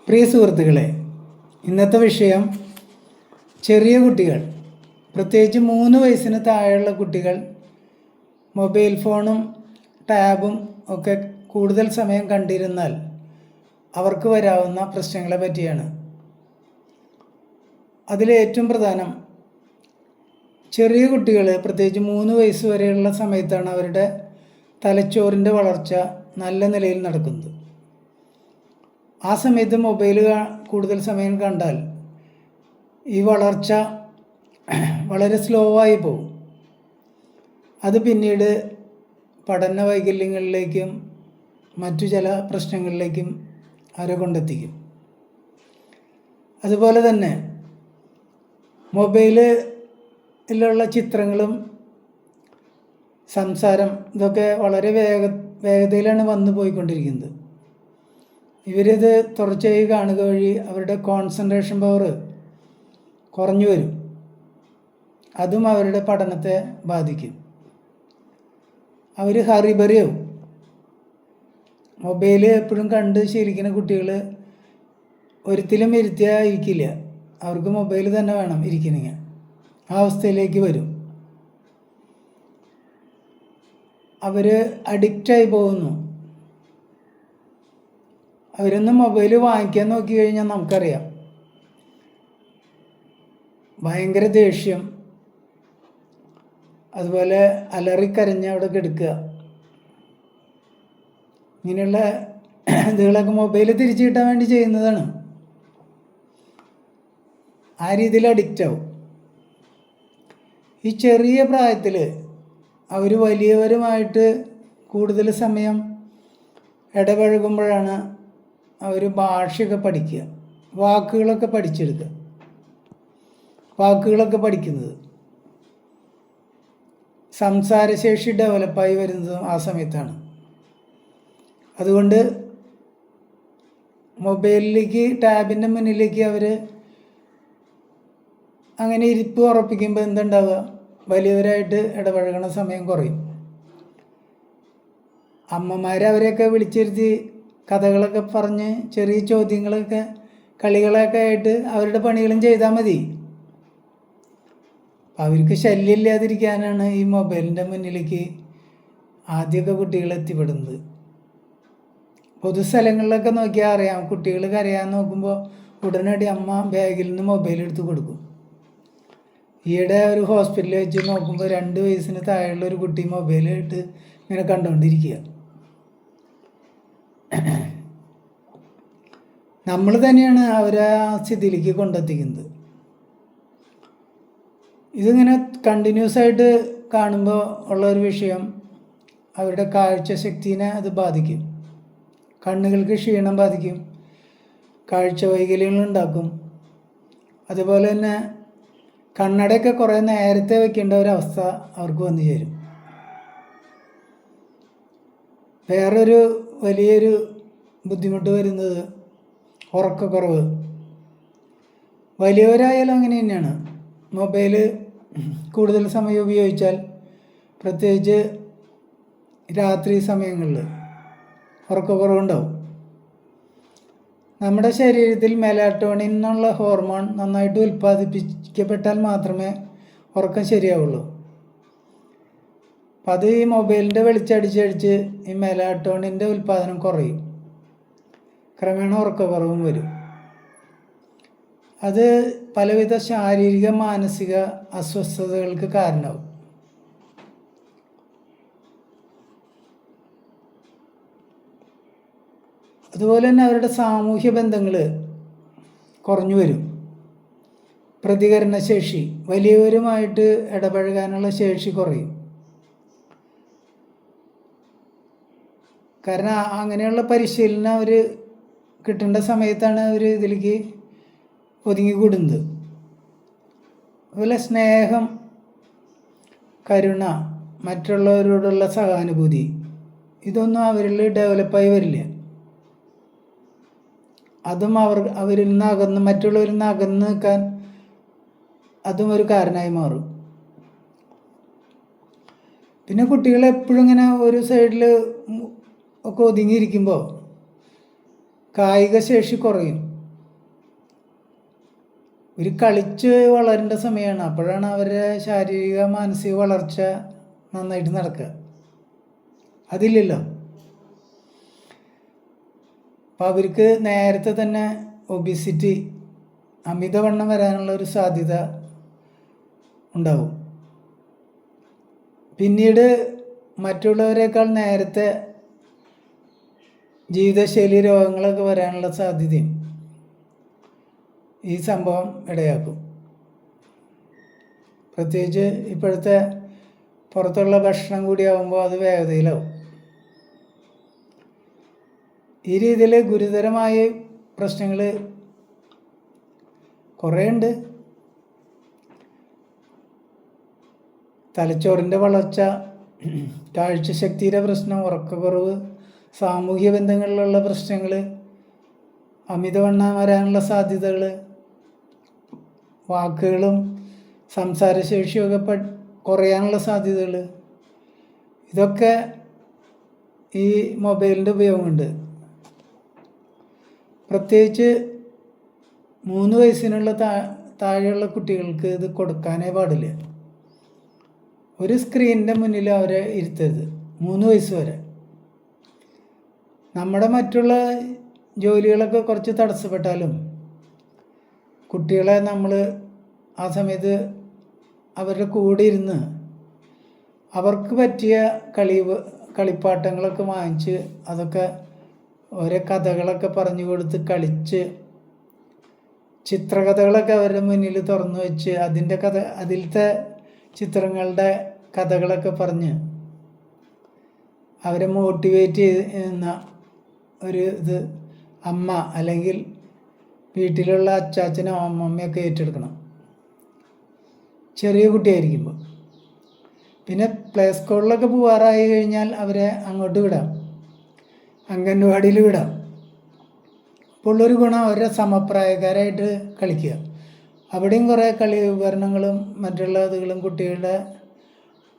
പ്രിയ സുഹൃത്തുക്കളെ, ഇന്നത്തെ വിഷയം ചെറിയ കുട്ടികൾ, പ്രത്യേകിച്ച് 3 വയസ്സിന് താഴെയുള്ള കുട്ടികൾ മൊബൈൽ ഫോണും ടാബും ഒക്കെ കൂടുതൽ സമയം കണ്ടിരുന്നാൽ അവർക്ക് വരാവുന്ന പ്രശ്നങ്ങളെ പറ്റിയാണ്. അതിലേറ്റവും പ്രധാനം, ചെറിയ കുട്ടികൾ പ്രത്യേകിച്ച് 3 വയസ്സ് വരെയുള്ള സമയത്താണ് അവരുടെ തലച്ചോറിൻ്റെ വളർച്ച നല്ല നിലയിൽ നടക്കുന്നത്. ആ സമയത്ത് മൊബൈൽ കൂടുതൽ സമയം കണ്ടാൽ ഈ വളർച്ച വളരെ സ്ലോ ആയി പോകും. അത് പിന്നീട് പഠന വൈകല്യങ്ങളിലേക്കും മറ്റു ചില പ്രശ്നങ്ങളിലേക്കും അവരെ കൊണ്ടെത്തിക്കും. അതുപോലെ തന്നെ മൊബൈലിലുള്ള ചിത്രങ്ങളും സംസാരം ഇതൊക്കെ വളരെ വേഗതയിലാണ് വന്നു പോയിക്കൊണ്ടിരിക്കുന്നത്. ഇവരിത് തുടർച്ചയായി കാണുക വഴി അവരുടെ കോൺസെൻട്രേഷൻ പവർ കുറഞ്ഞു വരും. അതും അവരുടെ പഠനത്തെ ബാധിക്കും. അവർ ഹറിബറിയാവും. മൊബൈൽ എപ്പോഴും കണ്ട് ശീലിക്കുന്ന കുട്ടികൾ ഒരിക്കലും ഇരിക്കില്ല. അവർക്ക് മൊബൈൽ തന്നെ വേണം ഇരിക്കണമെങ്കിൽ. ആ അവസ്ഥയിലേക്ക് വരും. അവർ അഡിക്റ്റായി പോകുന്നു. അവരൊന്ന് മൊബൈൽ വാങ്ങിക്കാൻ നോക്കി കഴിഞ്ഞാൽ നമുക്കറിയാം, ഭയങ്കര ദേഷ്യം, അതുപോലെ അലറിക്കരഞ്ഞ് അവിടെ കിടക്കുക, ഇങ്ങനെയുള്ള ഇതുകളൊക്കെ മൊബൈൽ തിരിച്ചു കിട്ടാൻ വേണ്ടി ചെയ്യുന്നതാണ്. ആ രീതിയിൽ അഡിക്റ്റാവും. ഈ ചെറിയ പ്രായത്തിൽ അവർ വലിയവരുമായിട്ട് കൂടുതൽ സമയം ഇടപഴകുമ്പോഴാണ് അവർ ഭാഷയൊക്കെ പഠിക്കുക, വാക്കുകളൊക്കെ പഠിച്ചെടുക്കുക. വാക്കുകളൊക്കെ പഠിക്കുന്നത്, സംസാരശേഷി ഡെവലപ്പായി വരുന്നതും ആ സമയത്താണ്. അതുകൊണ്ട് മൊബൈലിലേക്ക്, ടാബിൻ്റെ മുന്നിലേക്ക് അവർ അങ്ങനെ ഇരിപ്പ് ഉറപ്പിക്കുമ്പോൾ എന്തുണ്ടാവുക, വലിയവരായിട്ട് ഇടപഴകണ സമയം കുറയും. അമ്മമാരവരെയൊക്കെ വിളിച്ചിരുത്തി കഥകളൊക്കെ പറഞ്ഞ് ചെറിയ ചോദ്യങ്ങളൊക്കെ കളികളൊക്കെ ആയിട്ട് അവരുടെ പണികളും ചെയ്താൽ മതി. അവർക്ക് ശല്യമില്ലാതിരിക്കാനാണ് ഈ മൊബൈലിൻ്റെ മുന്നിലേക്ക് ആദ്യമൊക്കെ കുട്ടികൾ എത്തിപ്പെടുന്നത്. പൊതുസ്ഥലങ്ങളിലൊക്കെ നോക്കിയാൽ അറിയാം, കുട്ടികൾ കരയാൻ നോക്കുമ്പോൾ ഉടനടി അമ്മ ബാഗിൽ നിന്ന് മൊബൈൽ എടുത്ത് കൊടുക്കും. ഈയിടെ ഒരു ഹോസ്പിറ്റലിൽ വെച്ച് നോക്കുമ്പോൾ 2 വയസ്സിന് താഴെയുള്ള ഒരു കുട്ടി മൊബൈലായിട്ട് ഇങ്ങനെ കണ്ടുകൊണ്ടിരിക്കുക. നമ്മൾ തന്നെയാണ് അവരെ ആ സ്ഥിതിയിലേക്ക് കൊണ്ടെത്തിക്കുന്നത്. ഇതിങ്ങനെ കണ്ടിന്യൂസ് ആയിട്ട് കാണുമ്പോൾ ഉള്ള ഒരു വിഷയം, അവരുടെ കാഴ്ചശക്തിനെ അത് ബാധിക്കും. കണ്ണുകൾക്ക് ക്ഷീണം ബാധിക്കും, കാഴ്ച വൈകല്യങ്ങളുണ്ടാക്കും. അതുപോലെ തന്നെ കണ്ണടയൊക്കെ കുറേ നേരത്തെ വെക്കേണ്ട ഒരവസ്ഥ അവർക്ക് വന്നു ചേരും. വേറൊരു വലിയൊരു ബുദ്ധിമുട്ട് വരുന്നത് ഉറക്കക്കുറവ്. വലിയവരായാലും അങ്ങനെ തന്നെയാണ്. മൊബൈൽ കൂടുതൽ സമയം ഉപയോഗിച്ചാൽ, പ്രത്യേകിച്ച് രാത്രി സമയങ്ങളിൽ ഉറക്കക്കുറവുണ്ടാവും. നമ്മുടെ ശരീരത്തിൽ മെലാറ്റോണിൻ എന്നുള്ള ഹോർമോൺ നന്നായിട്ട് ഉൽപ്പാദിപ്പിക്കപ്പെട്ടാൽ മാത്രമേ ഉറക്കം ശരിയാവുള്ളൂ. അപ്പം അത് ഈ മൊബൈലിൻ്റെ വെളിച്ചടിച്ചടിച്ച് ഈ മെലാറ്റോണിൻ്റെ ഉൽപ്പാദനം കുറയും. ക്രമേണ ഉറക്കക്കുറവും വരും. അത് പലവിധ ശാരീരിക മാനസിക അസ്വസ്ഥതകൾക്ക് കാരണമാവും. അതുപോലെ തന്നെ അവരുടെ സാമൂഹ്യ ബന്ധങ്ങൾ കുറഞ്ഞു വരും. പ്രതികരണശേഷി, വലിയവരുമായിട്ട് ഇടപഴകാനുള്ള ശേഷി കുറയും. കാരണം അങ്ങനെയുള്ള പരിശീലനം അവർ കിട്ടേണ്ട സമയത്താണ് അവർ ഇതിലേക്ക് ഒതുങ്ങിക്കൂടുന്നത്. അതുപോലെ സ്നേഹം, കരുണ, മറ്റുള്ളവരോടുള്ള സഹാനുഭൂതി, ഇതൊന്നും അവരിൽ ഡെവലപ്പായി വരില്ല. അതും അവരിൽ നിന്ന് അകന്ന്, മറ്റുള്ളവരിൽ നിന്ന് അകന്ന് നിൽക്കാൻ അതും ഒരു കാരണമായി മാറും. പിന്നെ കുട്ടികൾ എപ്പോഴും ഇങ്ങനെ ഒരു സൈഡിൽ ഒക്കെ ഒതുങ്ങിയിരിക്കുമ്പോൾ കായിക ശേഷി കുറയും. ഒരു കളിച്ച് വളരേണ്ട സമയമാണ്. അപ്പോഴാണ് അവരുടെ ശാരീരിക മാനസിക വളർച്ച നന്നായിട്ട് നടക്കുക. അതില്ലല്ലോ. അപ്പോൾ അവർക്ക് നേരത്തെ തന്നെ ഒബിസിറ്റി, അമിതവണ്ണം വരാനുള്ള ഒരു സാധ്യത ഉണ്ടാവും. പിന്നീട് മറ്റുള്ളവരെക്കാൾ നേരത്തെ ജീവിതശൈലി രോഗങ്ങളൊക്കെ വരാനുള്ള സാധ്യതയും ഈ സംഭവം ഇടയാക്കും. പ്രത്യേകിച്ച് ഇപ്പോഴത്തെ പുറത്തുള്ള ഭക്ഷണം കൂടിയാവുമ്പോൾ അത് വേഗതയിലാവും. ഈ രീതിയിൽ ഗുരുതരമായ പ്രശ്നങ്ങൾ കുറേ ഉണ്ട്. തലച്ചോറിൻ്റെ വളർച്ച, കാഴ്ചശക്തിയുടെ പ്രശ്നം, ഉറക്കക്കുറവ്, സാമൂഹ്യ ബന്ധങ്ങളിലുള്ള പ്രശ്നങ്ങൾ, അമിതവണ്ണം വരാനുള്ള സാധ്യതകൾ, വാക്കുകളും സംസാരശേഷിയൊക്കെ കുറയാനുള്ള സാധ്യതകൾ, ഇതൊക്കെ ഈ മൊബൈലിൻ്റെ ഉപയോഗമുണ്ട്. പ്രത്യേകിച്ച് 3 വയസ്സിനുള്ള താഴെയുള്ള കുട്ടികൾക്ക് ഇത് കൊടുക്കാനേ പാടില്ല. ഒരു സ്ക്രീനിൻ്റെ മുന്നിൽ അവരെ ഇരുത്തരുത് 3 വയസ്സ് വരെ. നമ്മുടെ മറ്റുള്ള ജോലികളൊക്കെ കുറച്ച് തടസ്സപ്പെട്ടാലും കുട്ടികളെ നമ്മൾ ആ സമയത്ത് അവരുടെ കൂടെ ഇരുന്ന് അവർക്ക് പറ്റിയ കളിപ്പാട്ടങ്ങളൊക്കെ വാങ്ങിച്ച് അതൊക്കെ ഓരോ കഥകളൊക്കെ പറഞ്ഞു കൊടുത്ത് കളിച്ച്, ചിത്രകഥകളൊക്കെ അവരുടെ മുന്നിൽ തുറന്നു വെച്ച് അതിലത്തെ ചിത്രങ്ങളുടെ കഥകളൊക്കെ പറഞ്ഞ് അവരെ മോട്ടിവേറ്റ് ചെയ്യുന്ന ഒരു ഇത് അമ്മ അല്ലെങ്കിൽ വീട്ടിലുള്ള അച്ചാച്ചനോ അമ്മമ്മയൊക്കെ ഏറ്റെടുക്കണം, ചെറിയ കുട്ടിയായിരിക്കുമ്പോൾ. പിന്നെ പ്ലേ സ്കൂളിലൊക്കെ പോകാറായി കഴിഞ്ഞാൽ അവരെ അങ്ങോട്ട് വിടാം, അംഗൻവാടിയിൽ വിടാം. അപ്പോൾ ഉള്ളൊരു ഗുണം അവരുടെ സമപ്രായക്കാരായിട്ട് കളിക്കുക. അവിടെയും കുറേ കളി ഉപകരണങ്ങളും മറ്റുള്ള ഇതുകളും കുട്ടികളുടെ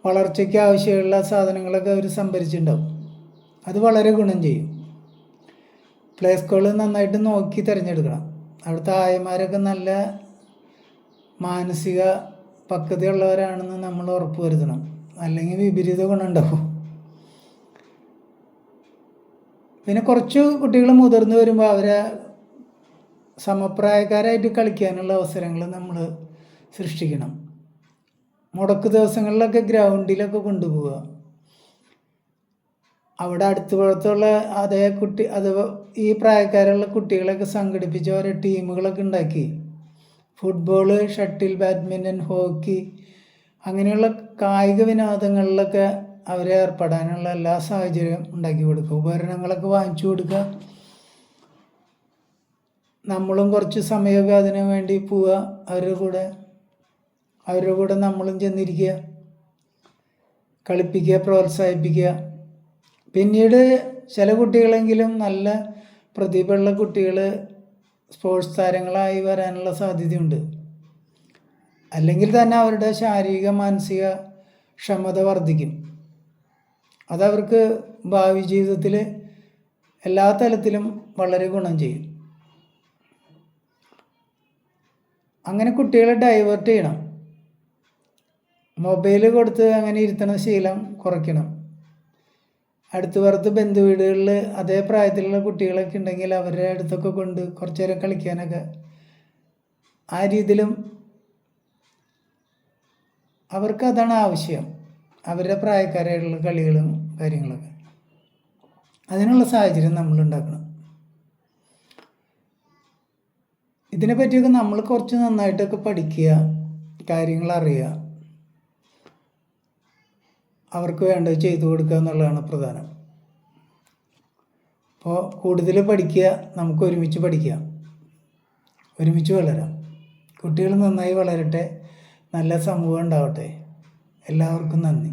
വളർച്ചയ്ക്ക് ആവശ്യമുള്ള സാധനങ്ങളൊക്കെ അവർ സംഭരിച്ചിട്ടുണ്ടാവും. അത് വളരെ ഗുണം ചെയ്യും. പ്ലേ സ്കൂളിൽ നന്നായിട്ട് നോക്കി തിരഞ്ഞെടുക്കണം. അവിടുത്തെ ആയമാരൊക്കെ നല്ല മാനസിക പക്വതയുള്ളവരാണെന്ന് നമ്മൾ ഉറപ്പ് വരുത്തണം, അല്ലെങ്കിൽ വിപരീത ഗുണം ഉണ്ടാവും. പിന്നെ കുറച്ച് കുട്ടികൾ മുതിർന്നു വരുമ്പോൾ അവരെ സമപ്രായക്കാരായിട്ട് കളിക്കാനുള്ള അവസരങ്ങൾ നമ്മൾ സൃഷ്ടിക്കണം. മുടക്ക് ദിവസങ്ങളിലൊക്കെ ഗ്രൗണ്ടിലൊക്കെ കൊണ്ടുപോവുക. അവിടെ അടുത്തുള്ള അത് ഈ പ്രായക്കാരുള്ള കുട്ടികളൊക്കെ സംഘടിപ്പിച്ച് ഓരോ ടീമുകളൊക്കെ ഉണ്ടാക്കി ഫുട്ബോള്, ഷട്ടിൽ, ബാഡ്മിൻ്റൺ, ഹോക്കി അങ്ങനെയുള്ള കായിക വിനോദങ്ങളിലൊക്കെ അവരെ ഏർപ്പെടാനുള്ള എല്ലാ സാഹചര്യവും ഉണ്ടാക്കി കൊടുക്കുക. ഉപകരണങ്ങളൊക്കെ വാങ്ങിച്ചു കൊടുക്കുക. നമ്മളും കുറച്ച് സമയമൊക്കെ അതിനു വേണ്ടി പോവുക. അവരുടെ കൂടെ നമ്മളും ചെന്നിരിക്കുക, കളിപ്പിക്കുക, പ്രോത്സാഹിപ്പിക്കുക. പിന്നീട് ചില കുട്ടികളെങ്കിലും നല്ല പ്രതിഭയുള്ള കുട്ടികൾ സ്പോർട്സ് താരങ്ങളായി വരാനുള്ള സാധ്യതയുണ്ട്. അല്ലെങ്കിൽ തന്നെ അവരുടെ ശാരീരിക മാനസിക ക്ഷമത വർദ്ധിക്കും. അതവർക്ക് ഭാവി ജീവിതത്തിൽ എല്ലാ തലത്തിലും വളരെ ഗുണം ചെയ്യും. അങ്ങനെ കുട്ടികളെ ഡൈവേർട്ട് ചെയ്യണം. മൊബൈൽ കൊടുത്ത് അങ്ങനെ ഇരുത്തണ ശീലം കുറയ്ക്കണം. അടുത്ത് ബന്ധു വീടുകളിൽ അതേ പ്രായത്തിലുള്ള കുട്ടികളൊക്കെ ഉണ്ടെങ്കിൽ അവരുടെ അടുത്തൊക്കെ കൊണ്ട് കുറച്ച് നേരം കളിക്കാനൊക്കെ ആ രീതിയിലും അവർക്ക് അതാണ് ആവശ്യം. അവരുടെ പ്രായക്കാരായിട്ടുള്ള കളികളും കാര്യങ്ങളൊക്കെ അതിനുള്ള സാഹചര്യം നമ്മൾ ഉണ്ടാക്കണം. ഇതിനെപ്പറ്റിയൊക്കെ നമ്മൾ കുറച്ച് നന്നായിട്ടൊക്കെ പഠിക്കുക, കാര്യങ്ങൾ അറിയുക, അവർക്ക് വേണ്ടത് ചെയ്തു കൊടുക്കുക എന്നുള്ളതാണ് പ്രധാനം. അപ്പോൾ കൂടുതൽ പഠിക്കുക, നമുക്ക് ഒരുമിച്ച് പഠിക്കാം, ഒരുമിച്ച് വളരാം. കുട്ടികൾ നന്നായി വളരട്ടെ, നല്ല സമൂഹം ഉണ്ടാവട്ടെ. എല്ലാവർക്കും നന്ദി.